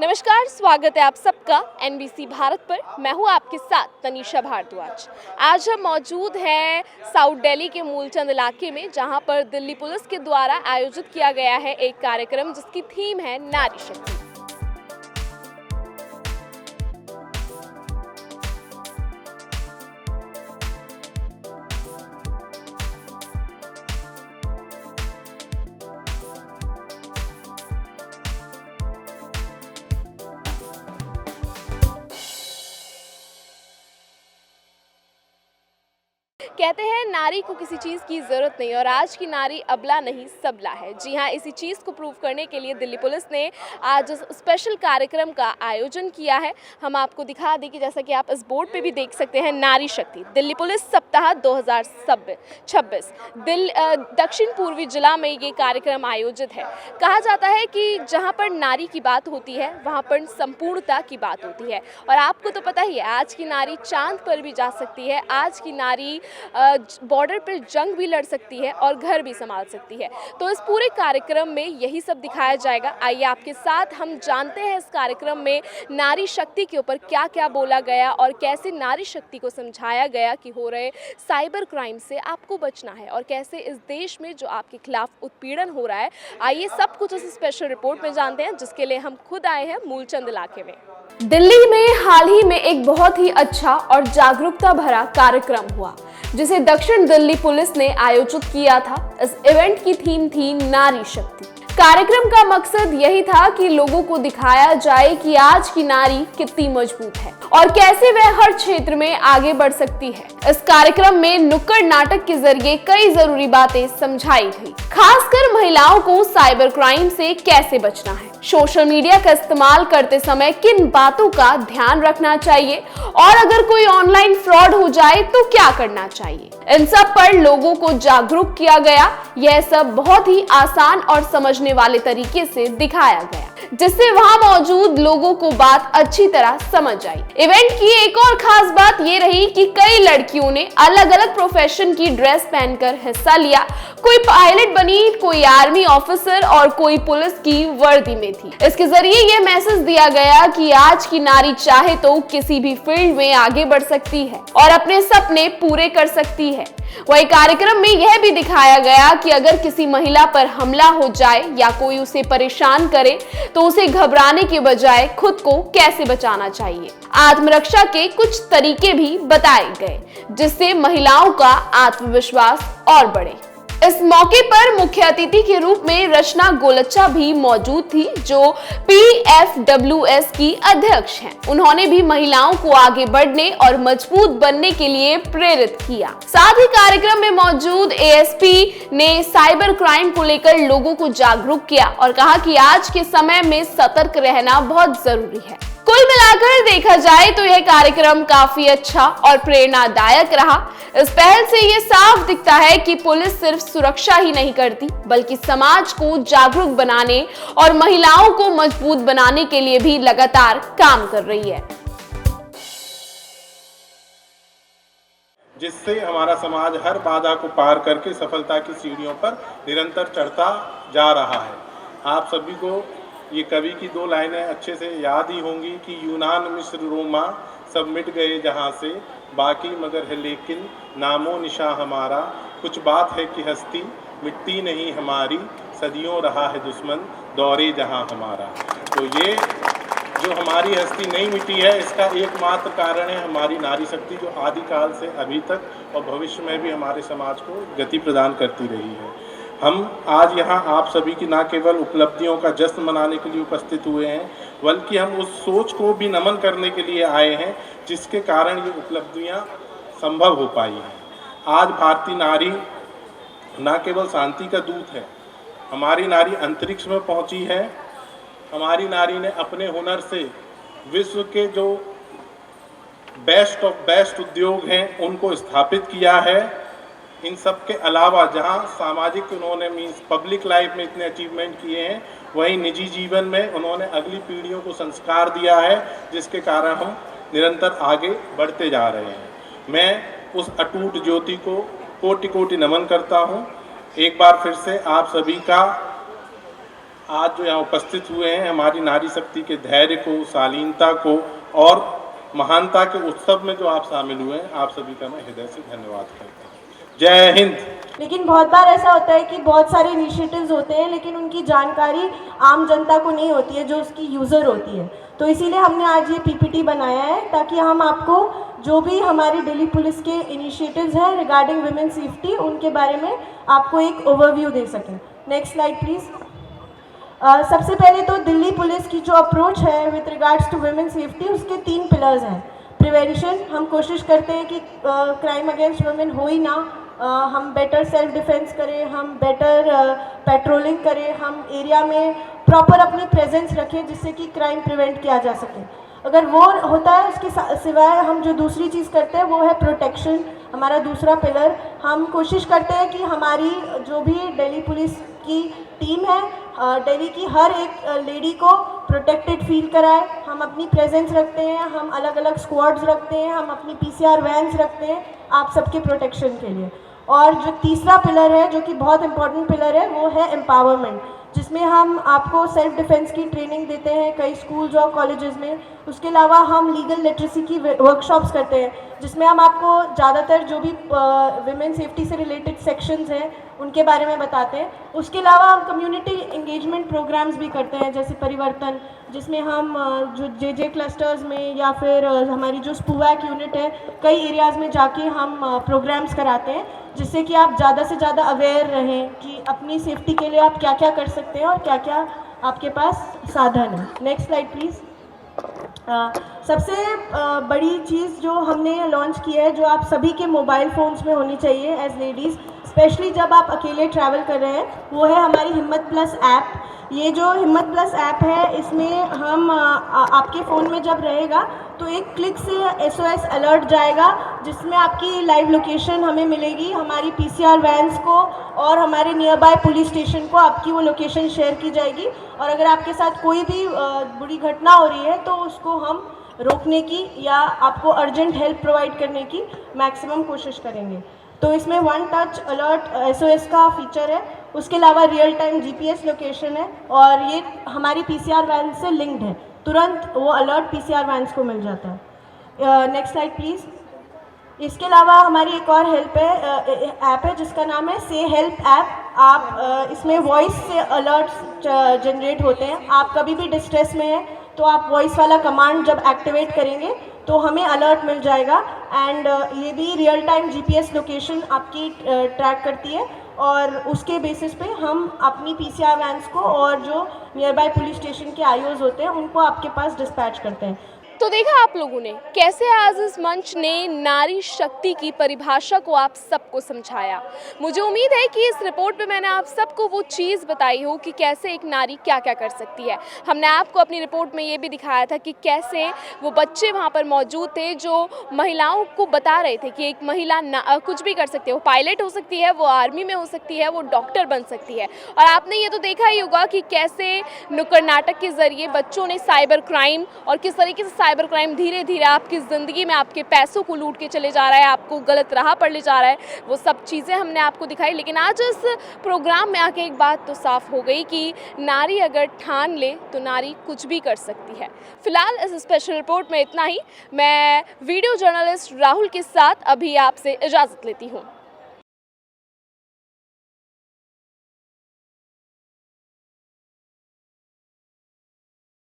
नमस्कार, स्वागत है आप सबका एनबीसी भारत पर। मैं हूं आपके साथ तनीषा भारद्वाज। आज हम मौजूद हैं साउथ दिल्ली के मूलचंद इलाके में, जहां पर दिल्ली पुलिस के द्वारा आयोजित किया गया है एक कार्यक्रम जिसकी थीम है नारी शक्ति। कहते हैं नारी को किसी चीज़ की ज़रूरत नहीं, और आज की नारी अबला नहीं सबला है। जी हाँ, इसी चीज़ को प्रूव करने के लिए दिल्ली पुलिस ने आज स्पेशल कार्यक्रम का आयोजन किया है। हम आपको दिखा दें कि जैसा कि आप इस बोर्ड पे भी देख सकते हैं, नारी शक्ति दिल्ली पुलिस सप्ताह 2026 दक्षिण पूर्वी जिला में ये कार्यक्रम आयोजित है। कहा जाता है कि जहाँ पर नारी की बात होती है वहाँ पर संपूर्णता की बात होती है, और आपको तो पता ही है आज की नारी चांद पर भी जा सकती है। आज की नारी बॉर्डर पर जंग भी लड़ सकती है और घर भी संभाल सकती है। तो इस पूरे कार्यक्रम में यही सब दिखाया जाएगा। आइए आपके साथ हम जानते हैं इस कार्यक्रम में नारी शक्ति के ऊपर क्या क्या बोला गया और कैसे नारी शक्ति को समझाया गया कि हो रहे साइबर क्राइम से आपको बचना है, और कैसे इस देश में जो आपके खिलाफ उत्पीड़न हो रहा है। आइए सब कुछ इस स्पेशल रिपोर्ट में जानते हैं, जिसके लिए हम खुद आए हैं मूलचंद इलाके में। दिल्ली में हाल ही में एक बहुत ही अच्छा और जागरूकता भरा कार्यक्रम हुआ, जिसे दक्षिण दिल्ली पुलिस ने आयोजित किया था। इस इवेंट की थीम थी नारी शक्ति। कार्यक्रम का मकसद यही था कि लोगों को दिखाया जाए कि आज की नारी कितनी मजबूत है और कैसे वह हर क्षेत्र में आगे बढ़ सकती है। इस कार्यक्रम में नुक्कड़ नाटक के जरिए कई जरूरी बातें समझाई गई, खासकर महिलाओं को साइबर क्राइम से कैसे बचना है, सोशल मीडिया का इस्तेमाल करते समय किन बातों का ध्यान रखना चाहिए, और अगर कोई ऑनलाइन फ्रॉड हो जाए तो क्या करना चाहिए। इन सब पर लोगों को जागरूक किया गया। यह सब बहुत ही आसान और समझने वाले तरीके से दिखाया गया, जिससे वहां मौजूद लोगों को बात अच्छी तरह समझ आई। इवेंट की एक और खास बात ये रही कि कई लड़कियों ने अलग अलग प्रोफेशन की ड्रेस पहनकर हिस्सा लिया। कोई पायलट बनी, कोई आर्मी ऑफिसर और कोई पुलिस की वर्दी में थी। इसके जरिए यह मैसेज दिया गया कि आज की नारी चाहे तो किसी भी फील्ड में आगे बढ़ सकती है और अपने सपने पूरे कर सकती है। वही कार्यक्रम में यह भी दिखाया गया कि अगर किसी महिला पर हमला हो जाए या कोई उसे परेशान करे तो उसे घबराने के बजाय खुद को कैसे बचाना चाहिए। आत्मरक्षा के कुछ तरीके भी बताए गए, जिससे महिलाओं का आत्मविश्वास और बढ़े। इस मौके पर मुख्य अतिथि के रूप में रचना गोलच्चा भी मौजूद थी, जो PFWS की अध्यक्ष हैं। उन्होंने भी महिलाओं को आगे बढ़ने और मजबूत बनने के लिए प्रेरित किया। साथ ही कार्यक्रम में मौजूद ASP ने साइबर क्राइम को लेकर लोगों को जागरूक किया और कहा कि आज के समय में सतर्क रहना बहुत जरूरी है। कुल मिलाकर देखा जाए तो यह कार्यक्रम काफी अच्छा और प्रेरणादायक रहा। इस पहल से ये साफ दिखता है कि पुलिस सिर्फ सुरक्षा ही नहीं करती, बल्कि समाज को जागरूक बनाने और महिलाओं को मजबूत बनाने के लिए भी लगातार काम कर रही है, जिससे हमारा समाज हर बाधा को पार करके सफलता की सीढ़ियों पर निरंतर चढ़ता जा रहा है। आप सभी को ये कवि की दो लाइनें अच्छे से याद ही होंगी कि यूनान मिस्र रोमा सब मिट गए जहाँ से, बाकी मगर है लेकिन नामो निशा हमारा, कुछ बात है कि हस्ती मिट्टी नहीं हमारी, सदियों रहा है दुश्मन दौरे जहाँ हमारा। तो ये जो हमारी हस्ती नहीं मिटी है, इसका एकमात्र कारण है हमारी नारी शक्ति, जो आदिकाल से अभी तक और भविष्य में भी हमारे समाज को गति प्रदान करती रही है। हम आज यहाँ आप सभी की न केवल उपलब्धियों का जश्न मनाने के लिए उपस्थित हुए हैं, बल्कि हम उस सोच को भी नमन करने के लिए आए हैं जिसके कारण ये उपलब्धियाँ संभव हो पाई हैं। आज भारतीय नारी न केवल शांति का दूत है, हमारी नारी अंतरिक्ष में पहुँची है। हमारी नारी ने अपने हुनर से विश्व के जो बेस्ट ऑफ बेस्ट उद्योग हैं उनको स्थापित किया है। इन सब के अलावा जहां सामाजिक उन्होंने मीन्स पब्लिक लाइफ में इतने अचीवमेंट किए हैं, वहीं निजी जीवन में उन्होंने अगली पीढ़ियों को संस्कार दिया है, जिसके कारण हम निरंतर आगे बढ़ते जा रहे हैं। मैं उस अटूट ज्योति को कोटि कोटि नमन करता हूं। एक बार फिर से आप सभी का आज जो यहाँ उपस्थित हुए हैं, हमारी नारी शक्ति के धैर्य को, शालीनता को और महानता के उत्सव में जो आप शामिल हुए हैं, आप सभी का मैं हृदय से धन्यवाद करता हूँ। जय हिंद। लेकिन बहुत बार ऐसा होता है कि बहुत सारे इनिशिएटिव्स होते हैं लेकिन उनकी जानकारी आम जनता को नहीं होती है, जो उसकी यूज़र होती है। तो इसीलिए हमने आज ये पीपीटी बनाया है ताकि हम आपको जो भी हमारी दिल्ली पुलिस के इनिशिएटिव्स हैं रिगार्डिंग वुमेन सेफ्टी, उनके बारे में आपको एक ओवरव्यू दे सकें। Next slide please. सबसे पहले तो दिल्ली पुलिस की जो अप्रोच है with regards to women safety, उसके 3 पिलर्स हैं। प्रिवेंशन, हम कोशिश करते हैं कि क्राइम अगेंस्ट वुमेन हो ही ना, हम बेटर सेल्फ डिफेंस करें, हम बेटर पेट्रोलिंग करें, हम एरिया में प्रॉपर अपनी प्रेजेंस रखें जिससे कि क्राइम प्रिवेंट किया जा सके। अगर वो होता है, उसके सिवाय हम जो दूसरी चीज़ करते हैं वो है प्रोटेक्शन, हमारा दूसरा पिलर। हम कोशिश करते हैं कि हमारी जो भी दिल्ली पुलिस की टीम है, दिल्ली की हर एक लेडी को प्रोटेक्टेड फील कराए। हम अपनी प्रेजेंस रखते हैं, हम अलग अलग स्क्वाड्स रखते हैं, हम अपनी पीसीआर वैन्स रखते हैं आप सबके प्रोटेक्शन के लिए। और जो तीसरा पिलर है, जो कि बहुत इंपॉर्टेंट पिलर है, वो है एम्पावरमेंट, जिसमें हम आपको सेल्फ डिफेंस की ट्रेनिंग देते हैं कई स्कूल्स और कॉलेजेस में। उसके अलावा हम लीगल लिटरेसी की वर्कशॉप्स करते हैं जिसमें हम आपको ज़्यादातर जो भी वुमेन सेफ्टी से रिलेटेड सेक्शंस हैं उनके बारे में बताते हैं। उसके अलावा हम कम्युनिटी इंगेजमेंट प्रोग्राम्स भी करते हैं, जैसे परिवर्तन, जिसमें हम जो जे क्लस्टर्स में या फिर हमारी जो स्पूवैक यूनिट है, कई एरियाज़ में जाके हम प्रोग्राम्स कराते हैं जिससे कि आप ज़्यादा से ज़्यादा अवेयर रहें कि अपनी सेफ्टी के लिए आप क्या क्या कर सकते हैं और क्या क्या आपके पास साधन है। Next slide please. सबसे बड़ी चीज़ जो हमने लॉन्च की है, जो आप सभी के मोबाइल फ़ोन्स में होनी चाहिए एज लेडीज़, स्पेशली जब आप अकेले ट्रैवल कर रहे हैं, वो है हमारी हिम्मत प्लस ऐप। ये जो हिम्मत प्लस ऐप है, इसमें हम आपके फ़ोन में जब रहेगा तो एक क्लिक से SOS अलर्ट जाएगा जिसमें आपकी लाइव लोकेशन हमें मिलेगी, हमारी पीसीआर वैन्स को और हमारे नियर बाय पुलिस स्टेशन को आपकी वो लोकेशन शेयर की जाएगी। और अगर आपके साथ कोई भी बुरी घटना हो रही है तो उसको हम रोकने की या आपको अर्जेंट हेल्प प्रोवाइड करने की मैक्सिमम कोशिश करेंगे। तो इसमें 1 टच अलर्ट SOS का फीचर है, उसके अलावा रियल टाइम GPS लोकेशन है और ये हमारी पीसीआर वैन से लिंक्ड है, तुरंत वो अलर्ट पीसीआर वैन्स को मिल जाता है। Next slide please. इसके अलावा हमारी एक और हेल्प है, ऐप है जिसका नाम है से हेल्प ऐप। आप इसमें वॉइस से अलर्ट्स जनरेट होते हैं। आप कभी भी डिस्ट्रेस में हैं तो आप वॉइस वाला कमांड जब एक्टिवेट करेंगे तो हमें अलर्ट मिल जाएगा। एंड ये भी रियल टाइम GPS लोकेशन आपकी ट्रैक करती है और उसके बेसिस पे हम अपनी पीसीआर वैन्स को और जो नियर बाय पुलिस स्टेशन के IOs होते हैं उनको आपके पास डिस्पैच करते हैं। तो देखा आप लोगों ने कैसे आज इस मंच ने नारी शक्ति की परिभाषा को आप सबको समझाया। मुझे उम्मीद है कि इस रिपोर्ट में मैंने आप सबको वो चीज़ बताई हो कि कैसे एक नारी क्या क्या कर सकती है। हमने आपको अपनी रिपोर्ट में ये भी दिखाया था कि कैसे वो बच्चे वहाँ पर मौजूद थे जो महिलाओं को बता रहे थे कि एक महिला कुछ भी कर सकती है, वो पायलट हो सकती है, वो आर्मी में हो सकती है, वो डॉक्टर बन सकती है। और आपने ये तो देखा ही होगा कि कैसे नुक्कड़ नाटक के ज़रिए बच्चों ने साइबर क्राइम और किस तरीके से साइबर क्राइम धीरे धीरे आपकी ज़िंदगी में आपके पैसों को लूट के चले जा रहा है, आपको गलत राह पर ले जा रहा है, वो सब चीज़ें हमने आपको दिखाई। लेकिन आज इस प्रोग्राम में आके एक बात तो साफ हो गई कि नारी अगर ठान ले तो नारी कुछ भी कर सकती है। फिलहाल इस स्पेशल रिपोर्ट में इतना ही। मैं वीडियो जर्नलिस्ट राहुल के साथ अभी आपसे इजाज़त लेती हूँ।